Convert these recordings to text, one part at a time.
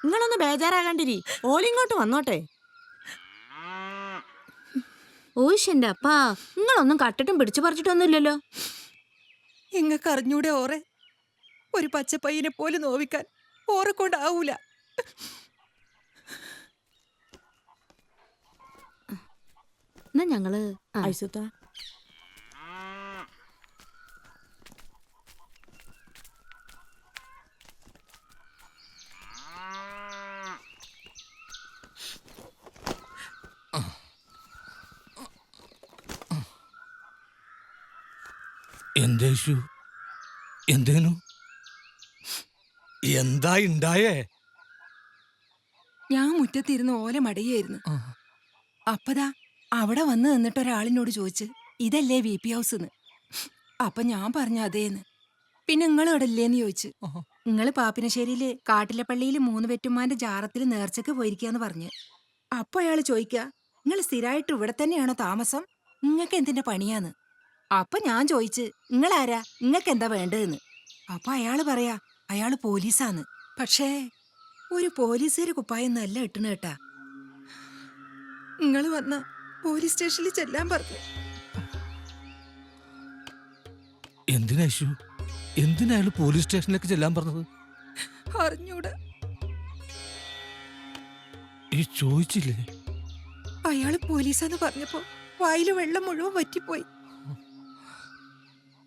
നിങ്ങളൊന്ന് ബേജാറാകാണ്ടിരി, ഓലിങ്ങോട്ട് വന്നോട്ടെ. ഓയിഷന്റെ അപ്പാ, നിങ്ങളൊന്നും കട്ടിട്ടും പിടിച്ചു പറിച്ചിട്ടൊന്നുമില്ലല്ലോ. ഇങ്ങക്ക് അറിഞ്ഞൂടെ ഓറെ? ഒരു പച്ചപ്പയ്യനെ പോലെ നോവിക്കാൻ ഓറെ കൊണ്ടാവൂല. എന്നാ ഞങ്ങള് ഐസുത്ത എന്റെ ഇഷ്യൂ എന്തേനു? എന്താ ഉണ്ടായേ? ഞാൻ മുറ്റത്തിരുന്ന് ഓല മടയായിരുന്നു. അപ്പതാ അവിടെ വന്ന് നിന്നിട്ട് ഒരാളിനോട് ചോദിച്ച് ഇതല്ലേ VP ഹൗസ് എന്ന്. അപ്പൊ ഞാൻ പറഞ്ഞ അതേന്ന്. പിന്നെ നിങ്ങൾ ഇവിടെ ഇല്ലേന്ന് ചോദിച്ചു. നിങ്ങള് പാപ്പിനശ്ശേരിയില് കാട്ടിലെ പള്ളിയില് 3 വെറ്റുമാന്റെ ജാറത്തിൽ നേർച്ചക്ക് പോയിരിക്കാന്ന് പറഞ്ഞു. അപ്പൊ അയാള് ചോദിക്ക, നിങ്ങൾ സ്ഥിരമായിട്ട് ഇവിടെ തന്നെയാണോ താമസം? നിങ്ങൾക്ക് എന്തിന്റെ പണിയാന്ന്? അപ്പൊ ഞാൻ ചോദിച്ച്, നിങ്ങളാരാ, നിങ്ങൾക്ക് എന്താ വേണ്ടതെന്ന്. അപ്പൊ അയാള് പറയാ അയാള് പോലീസാന്ന്. പക്ഷേ ഒരു പോലീസുകാര് കുപ്പായൊന്നല്ല ഇട്ടണ കേട്ടാ. നിങ്ങൾ വന്ന പോലീസ് സ്റ്റേഷനിൽ ചെല്ലാൻ പറഞ്ഞു. എന്തിനാ ഇഷ്യൂ? എന്തിനാ അയാൾ പോലീസ് സ്റ്റേഷനിലേക്ക് ചെല്ലാൻ പറഞ്ഞത്? അറിഞ്ഞൂടെ. ഈ ചോദിച്ചില്ലേ? അയാള് പോലീസാന്ന് പറഞ്ഞപ്പോ വായില് വെള്ളം മുഴുവൻ വറ്റിപ്പോയി.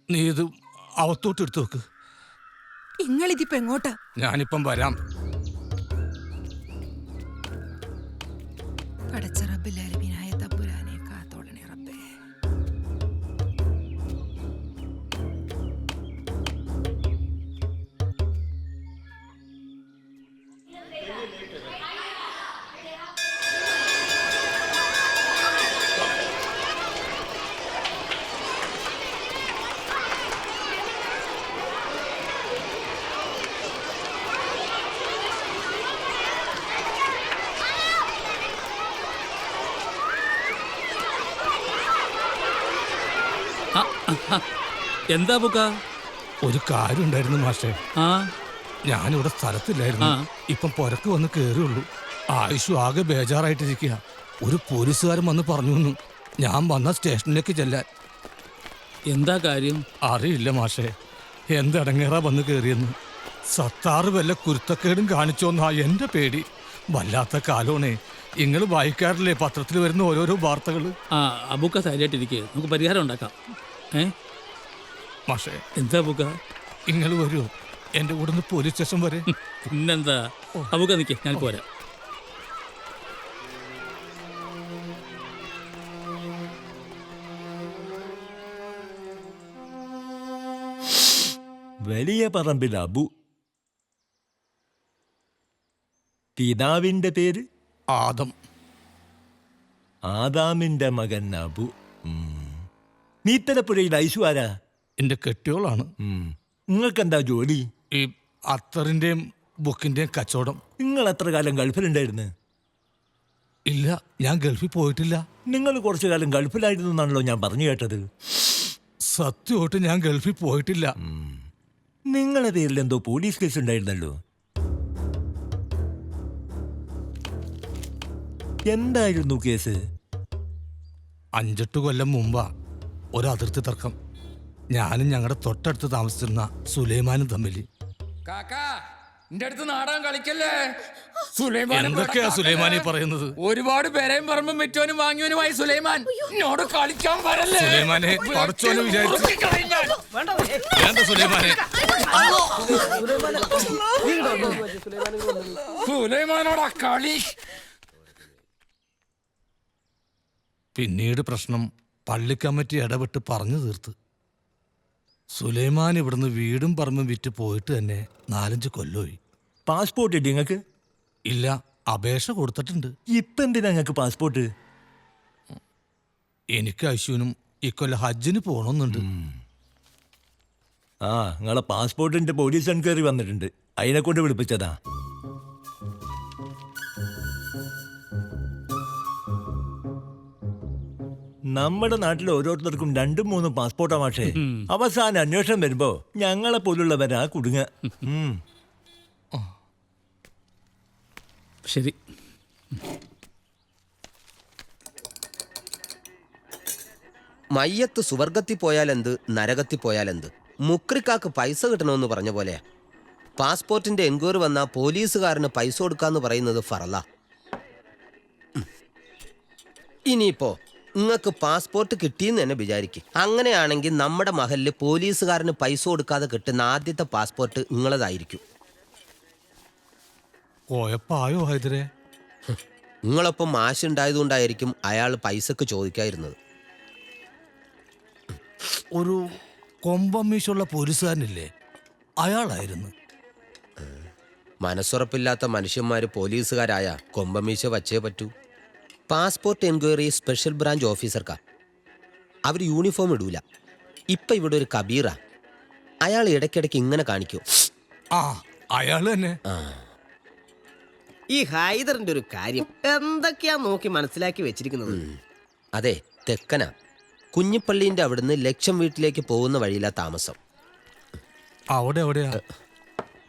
നീ ഇത് അവത്തോട്ട് എടുത്തു വെക്ക്. ഇങ്ങളിതിപ്പോ എങ്ങോട്ടാ? ഞാനിപ്പം വരാം. പടച്ച റബ്ബിലാലമീനായ തമ്പുരാനെ കാത്തോളണേ റബ്ബേ. എന്താ ബുക്ക? ഒരു കാര്യം ഉണ്ടായിരുന്നു മാഷേ. ഞാനിവിടെ സ്ഥലത്തില്ലായിരുന്നു. ഇപ്പം പുരക്ക് വന്ന് കേറിയുള്ളൂ. ആയുഷു ആകെ ബേജാറായിട്ടിരിക്കുക. ഒരു പോലീസുകാരൻ വന്ന് പറഞ്ഞു ഞാൻ വന്ന സ്റ്റേഷനിലേക്ക് ചെല്ലാൻ. എന്താ കാര്യം? അറിയില്ല മാഷേ, എന്തടങ്ങേറാ വന്ന് കേറിയെന്ന്. സത്താറ് വല്ല കുരുത്തക്കേടും കാണിച്ചോന്നാ എന്റെ പേടി. വല്ലാത്ത കാലോണേ. നിങ്ങൾ വായിക്കാറില്ലേ പത്രത്തിൽ വരുന്ന ഓരോരോ വാർത്തകൾ? അബുക്ക ധൈര്യമായിട്ടിരിക്കുക, നമുക്ക് പരിഹാരം ഉണ്ടാക്കാം. മാഷേ, എന്താ ബുക്ക? നിങ്ങൾ വരുമോ എന്റെ കൂടെ നിന്ന് പോലീസ് സ്റ്റേഷൻ വരെ? പിന്നെന്താ, അബുക്ക നിൽക്കേ, ഞാൻ പോരാ. വലിയ പറമ്പിൽ അബു. പിതാവിന്റെ പേര് ആദം. ആദാമിന്റെ മകൻ അബു. നീത്തലപ്പുഴയിൽ ഐശു ആരാ? എന്റെ കെട്ടിയോളാണ്. നിങ്ങൾക്കെന്താ ജോലി? ഈ അത്തറിന്റെയും ബുക്കിന്റെയും കച്ചവടം. നിങ്ങൾ എത്ര കാലം ഗൾഫിലുണ്ടായിരുന്നു? ഇല്ല, ഞാൻ ഗൾഫിൽ പോയിട്ടില്ല. നിങ്ങൾ കുറച്ചു കാലം ഗൾഫിലായിരുന്നു എന്നാണല്ലോ ഞാൻ പറഞ്ഞു കേട്ടത്. സത്യമായിട്ട് ഞാൻ ഗൾഫിൽ പോയിട്ടില്ല. നിങ്ങളുടെ പേരിൽ എന്തോ പോലീസ് കേസ് ഉണ്ടായിരുന്നല്ലോ. എന്തായിരുന്നു കേസ്? 5-8 കൊല്ലം മുമ്പാ ഒരു അതിർത്തി തർക്കം. ഞാനും ഞങ്ങളുടെ തൊട്ടടുത്ത് താമസിച്ചിരുന്ന സുലൈമാനും തമ്മിൽ. നാടകം കളിക്കല്ലേ? എന്തൊക്കെയാ സുലൈമാനി പറയുന്നത്? ഒരുപാട് പേരെയും പറമ്പും വിറ്റോനും വാങ്ങിയവനുമായി സുലൈമാൻ എന്നോട് കളിക്കാൻ വരല്ലേ? സുലൈമാനെ പഠിച്ചോന്ന് വിചാരിച്ചു. വേണ്ട സുലൈമാനെ. സുലൈമാനോടാ കളി. പിന്നീട് പ്രശ്നം പള്ളി കമ്മിറ്റി ഇടപെട്ട് പറഞ്ഞു തീർത്ത്. സുലൈമാൻ ഇവിടുന്ന് വീടും പറമ്പും വിറ്റ് പോയിട്ട് തന്നെ 4-5 കൊല്ലമായി. പാസ്പോർട്ട് ഇല്ല നിങ്ങൾക്ക്? ഇല്ല, അപേക്ഷ കൊടുത്തിട്ടുണ്ട്. ഇപ്പം എന്തിനാ നിങ്ങൾക്ക് പാസ്പോർട്ട്? എനിക്ക് ഐശുവിനും ഇക്കൊല്ലം ഹജ്ജിന് പോകണമെന്നുണ്ട്. നിങ്ങളെ പാസ്പോർട്ടിന്റെ പോലീസ് എൻക്വയറി വന്നിട്ടുണ്ട്, അതിനെ കൊണ്ട് വിളിപ്പിച്ചതാ. നമ്മുടെ നാട്ടിൽ ഓരോരുത്തർക്കും 2-3 പാസ്പോർട്ടാ മാഷേ. അവസാന അന്വേഷണം വരുമ്പോ ഞങ്ങളെ പോലുള്ളവരാ കുടുങ്ങ. ശരി. മയ്യത്ത് സുവർഗത്തിൽ പോയാലെന്ത് നരകത്തിൽ പോയാലെന്ത്, മുക്രിക്കാക്ക് പൈസ കിട്ടണമെന്ന് പറഞ്ഞ പോലെയാ. പാസ്പോർട്ടിന്റെ എൻക്വയറി വന്നാ പോലീസുകാരന് പൈസ കൊടുക്കാന്ന് പറയുന്നത് ഫറല. ഇനിയിപ്പോ നിങ്ങൾക്ക് പാസ്പോർട്ട് കിട്ടിയെന്ന് തന്നെ വിചാരിക്കും. അങ്ങനെയാണെങ്കിൽ നമ്മുടെ മഹലിൽ പോലീസുകാരന് പൈസ കൊടുക്കാതെ കിട്ടുന്ന ആദ്യത്തെ പാസ്പോർട്ട് നിങ്ങളതായിരിക്കും. കോയപ്പായോ ഹൈദരെ? നിങ്ങളൊപ്പം മാശുണ്ടായതുകൊണ്ടായിരിക്കും അയാൾ പൈസക്ക് ചോദിക്കാതിരുന്നത്. ഒരു കൊമ്പമ്മീശുള്ള പോലീസുകാരനില്ലേ, അയാളായിരുന്നു. മനസ്സുറപ്പില്ലാത്ത മനുഷ്യന്മാർ പോലീസുകാരായ കൊമ്പമീശ വച്ചേ പറ്റൂ. പാസ്പോർട്ട് എൻക്വയറി സ്പെഷ്യൽ ബ്രാഞ്ച് ഓഫീസർക്കാ. അവർ യൂണിഫോം ഇടൂല. ഇപ്പം ഇവിടെ ഒരു കബീറ, അയാൾ ഇടയ്ക്കിടയ്ക്ക് ഇങ്ങനെ കാണിക്കും. ആ, അയാള് തന്നെ. ഈ ഹൈദറിന്റെ ഒരു കാര്യം എന്തൊക്കെയാ നോക്കി മനസ്സിലാക്കി വെച്ചിരിക്കുന്നത്? അതെ, തെക്കനാ. കുഞ്ഞിപ്പള്ളീൻ്റെ അവിടുന്ന് ലക്ഷം വീട്ടിലേക്ക് പോകുന്ന വഴിയിലാ താമസം. അവിടെ എവിടെയാ?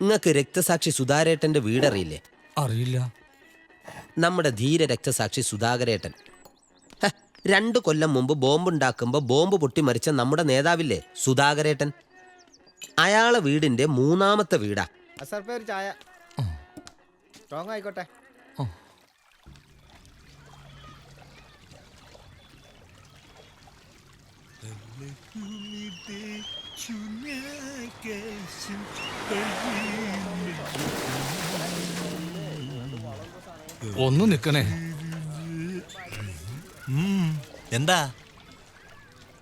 നിങ്ങൾക്ക് രക്തസാക്ഷി സുധാരേട്ടൻ്റെ വീടറിയില്ലേ? അറിയില്ല. നമ്മുടെ ധീര രക്തസാക്ഷി സുധാകരേട്ടൻ 2 കൊല്ലം മുമ്പ് ബോംബുണ്ടാക്കുമ്പോൾ ബോംബ് പൊട്ടി മരിച്ച നമ്മുടെ നേതാവില്ലേ സുധാകരേട്ടൻ, അയാളെ വീടിന്റെ 3ാമത്തെ വീടാ. അസർപ്പേ ഒരു ചായ സ്ട്രോങ് ആയിക്കോട്ടെ. ഒന്ന് നിക്കണേ. എന്താ?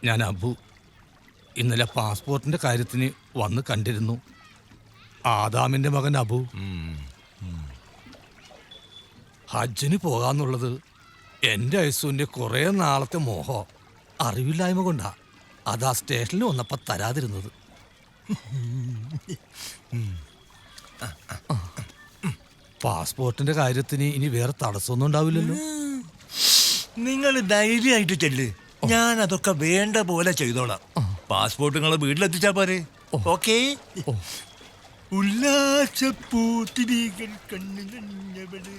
ഞാൻ അബു. ഇന്നലെ പാസ്പോർട്ടിന്റെ കാര്യത്തിന് വന്ന് കണ്ടിരുന്നു. ആദാമിന്റെ മകൻ അബു. ഹജ്ജിന് പോകാന്നുള്ളത് എൻ്റെ ഐസുവിൻ്റെ കുറേ നാളത്തെ മോഹം. അറിവില്ലായ്മ കൊണ്ടാ അതാ സ്റ്റേഷനിൽ വന്നപ്പോൾ തരാതിരുന്നത്. പാസ്പോർട്ടിന്റെ കാര്യത്തിന് ഇനി വേറെ തടസ്സമൊന്നും ഉണ്ടാവില്ലല്ലോ? നിങ്ങൾ ധൈര്യമായിട്ട് ചെല്ല്, ഞാൻ അതൊക്കെ വേണ്ട പോലെ ചെയ്തോളാം. പാസ്പോർട്ട് നിങ്ങളെ വീട്ടിലെത്തിച്ചാ പോരെ? ഓക്കേ. ഉല്ലാസപ്പൂത്തിരികൾ കണ്ണു നനഞ്ഞവളെ,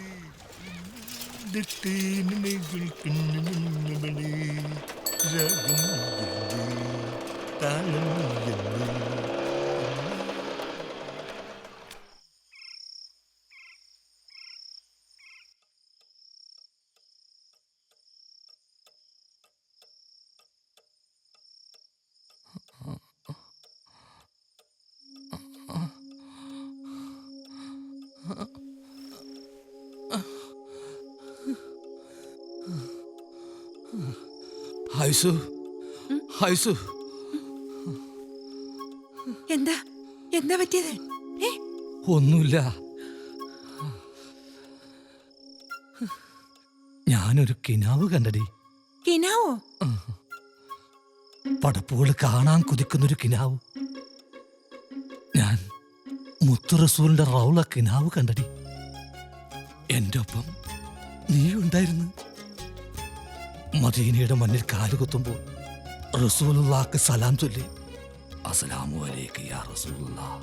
ദത്തേനകൾ കണ്ണു നനഞ്ഞവളെ, രാഗം ഇല്ലേ, താളം ഇല്ലേ. ഹൈസു, ഹൈസു, എന്താ എന്താ പറ്റിയത്? ഒന്നുമില്ല. ഞാനൊരു കിനാവ് കണ്ടടി. കിനാവോ? പടപ്പുകൾ കാണാൻ കൊതിക്കുന്നൊരു കിനാവ്. ഞാൻ മുത്തു റസൂലിന്റെ റൗള കിനാവ് കണ്ടടി. എൻ്റെ ഒപ്പം നീ ഉണ്ടായിരുന്നു. മദീനയുടെ മണ്ണിൽ കാലുകുത്തുമ്പോൾ റസൂലുള്ളാഹിക്ക് സലാം ചൊല്ലി, അസ്സലാമു അലൈക യാ റസൂലുള്ളാഹ്.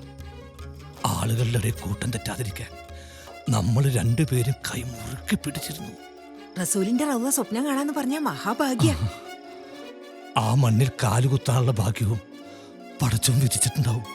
ആളുകളുടെ ഇടയിൽ കൂട്ടം തെറ്റാതിരിക്കാൻ നമ്മൾ 2 പേരും കൈമുറുക്കി പിടിച്ചിരുന്നു. റസൂലിന്റെ റൗള സ്വപ്നം കാണാന്ന് പറഞ്ഞ മഹാഭാഗ്യ. ആ മണ്ണിൽ കാലുകുത്താനുള്ള ഭാഗ്യവും പടച്ചോൻ വിധിച്ചിട്ടുണ്ടാവും.